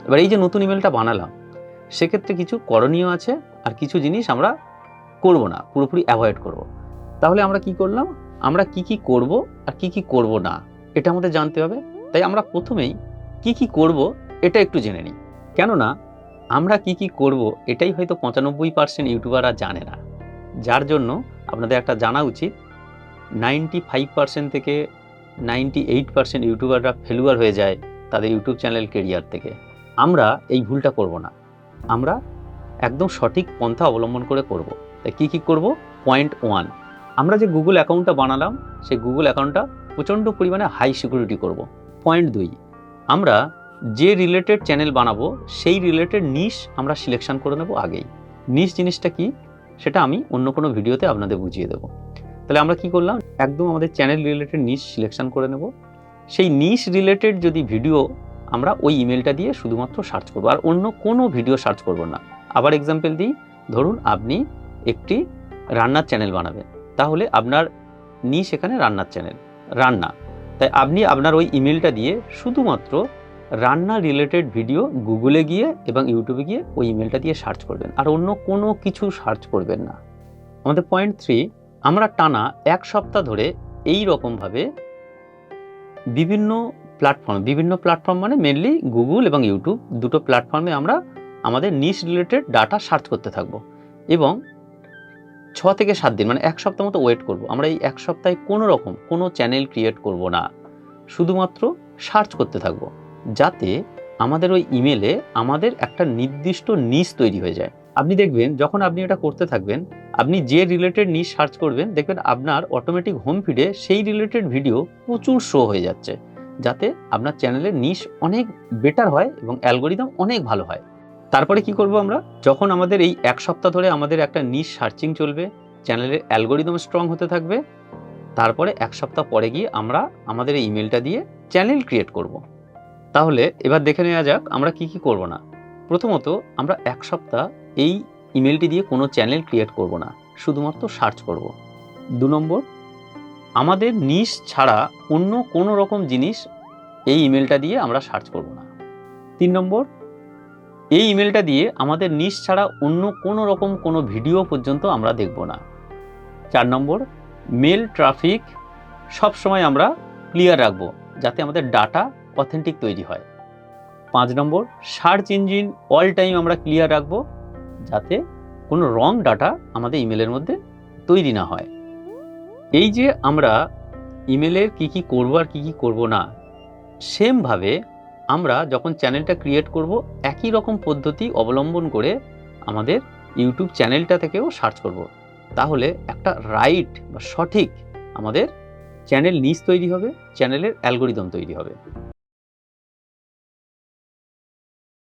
এবার এই যে নতুন ইমেলটা বানালাম, সেক্ষেত্রে কিছু করণীয় আছে আর কিছু জিনিস আমরা করব না, পুরোপুরি অ্যাভয়েড করব। তাহলে আমরা কি করলাম, আমরা কি কি করব আর কি কি করব না এটা আমাদের জানতে হবে। তাই আমরা প্রথমেই কি কি করব এটা একটু জেনে নিই। কেননা আমরা কি কি করব এটাই হয়তো 95% ইউটিউবাররা জানে না, যার জন্য আপনাদের একটা জানা উচিত 95% থেকে 98% ইউটিউবাররা ফেলুয়ার হয়ে যায় তাদের ইউটিউব চ্যানেল কেরিয়ার থেকে। আমরা এই ভুলটা করব না, আমরা একদম সঠিক পন্থা অবলম্বন করে করব। তাই কী কী করব? পয়েন্ট 1, আমরা যে গুগল অ্যাকাউন্টটা বানালাম সেই গুগল অ্যাকাউন্টটা প্রচণ্ড পরিমাণে হাই সিকিউরিটি করব। পয়েন্ট 2, আমরা যে রিলেটেড চ্যানেল বানাবো সেই রিলেটেড নিশ আমরা সিলেকশন করে নেব আগেই। নিশ জিনিসটা কি সেটা আমি অন্য কোনো ভিডিওতে আপনাদের বুঝিয়ে দেবো। তাহলে আমরা কি করলাম, একদম আমাদের চ্যানেল রিলেটেড নিশ সিলেকশন করে নেব। সেই নিশ রিলেটেড যদি ভিডিও আমরা ওই ইমেলটা দিয়ে শুধুমাত্র সার্চ করব, আর অন্য কোনো ভিডিও সার্চ করব না। আবার এক্সাম্পল দিই, ধরুন আপনি একটি রান্নার চ্যানেল বানাবেন, তাহলে আপনার নিশ এখানে রান্নার চ্যানেল, রান্না। তাই আপনি আপনার ওই ইমেলটা দিয়ে শুধুমাত্র রান্না রিলেটেড ভিডিও গুগলে গিয়ে এবং ইউটিউবে গিয়ে ওই ইমেলটা দিয়ে সার্চ করবেন, আর অন্য কোনো কিছু সার্চ করবেন না। আমাদের পয়েন্ট 3, আমরা টানা 1 সপ্তাহ ধরে এই রকমভাবে বিভিন্ন প্ল্যাটফর্ম মানে মেনলি গুগল এবং ইউটিউব, দুটো প্ল্যাটফর্মে আমরা আমাদের নিশ রিলেটেড ডাটা সার্চ করতে থাকবো এবং 6 থেকে 7 দিন মানে 1 সপ্তাহ মতো ওয়েট করব। আমরা এই 1 সপ্তাহে কোনো চ্যানেল ক্রিয়েট করব না, শুধুমাত্র সার্চ করতে থাকবো, যাতে আমাদের ওই ইমেলে আমাদের একটা নির্দিষ্ট নিশ তৈরি হয়ে যায়। আপনি দেখবেন যখন আপনি এটা করতে থাকবেন, আপনি যে রিলেটেড নিশ সার্চ করবেন দেখবেন আপনার অটোমেটিক হোম ফিডে সেই রিলেটেড ভিডিও প্রচুর শো হয়ে যাচ্ছে, যাতে আপনার চ্যানেলের নিশ অনেক বেটার হয় এবং অ্যালগোরিদম অনেক ভালো হয়। তারপরে কি করব, আমরা যখন আমাদের এই 1 সপ্তাহ ধরে আমাদের একটা নিশ সার্চিং চলবে, চ্যানেলের অ্যালগোরিদম স্ট্রং হতে থাকবে, তারপরে 1 সপ্তাহ পরে গিয়ে আমরা আমাদের এই ইমেলটা দিয়ে চ্যানেল ক্রিয়েট করব। তাহলে এবার দেখে নেওয়া যাক আমরা কি কি করব না। প্রথমত, আমরা 1 সপ্তাহ এই ইমেলটি দিয়ে কোনো চ্যানেল ক্রিয়েট করব না, শুধুমাত্র সার্চ করব। 2 নম্বর, আমাদের নিশ ছাড়া অন্য কোনো রকম জিনিস এই ইমেলটা দিয়ে আমরা সার্চ করব না। 3 নম্বর, এই ইমেলটা দিয়ে আমাদের নিশ ছাড়া অন্য কোনো রকম কোনো ভিডিও পর্যন্ত আমরা দেখব না। 4 নম্বর, মেল ট্রাফিক সবসময় আমরা ক্লিয়ার রাখবো, যাতে আমাদের ডাটা অথেন্টিক তৈরি হয়। 5 নম্বর, সার্চ ইঞ্জিন অল টাইম আমরা ক্লিয়ার রাখবো, যাতে কোনো রং ডাটা আমাদের ইমেলের মধ্যে তৈরি না হয়। এই যে আমরা ইমেলের কি কি করব আর কি কি করব না, সেমভাবে আমরা যখন চ্যানেলটা ক্রিয়েট করব একই রকম পদ্ধতি অবলম্বন করে আমাদের ইউটিউব চ্যানেলটা থেকেও সার্চ করব। তাহলে একটা রাইট বা সঠিক আমাদের চ্যানেল নিশ তৈরি হবে, চ্যানেলের অ্যালগোরিদম তৈরি হবে।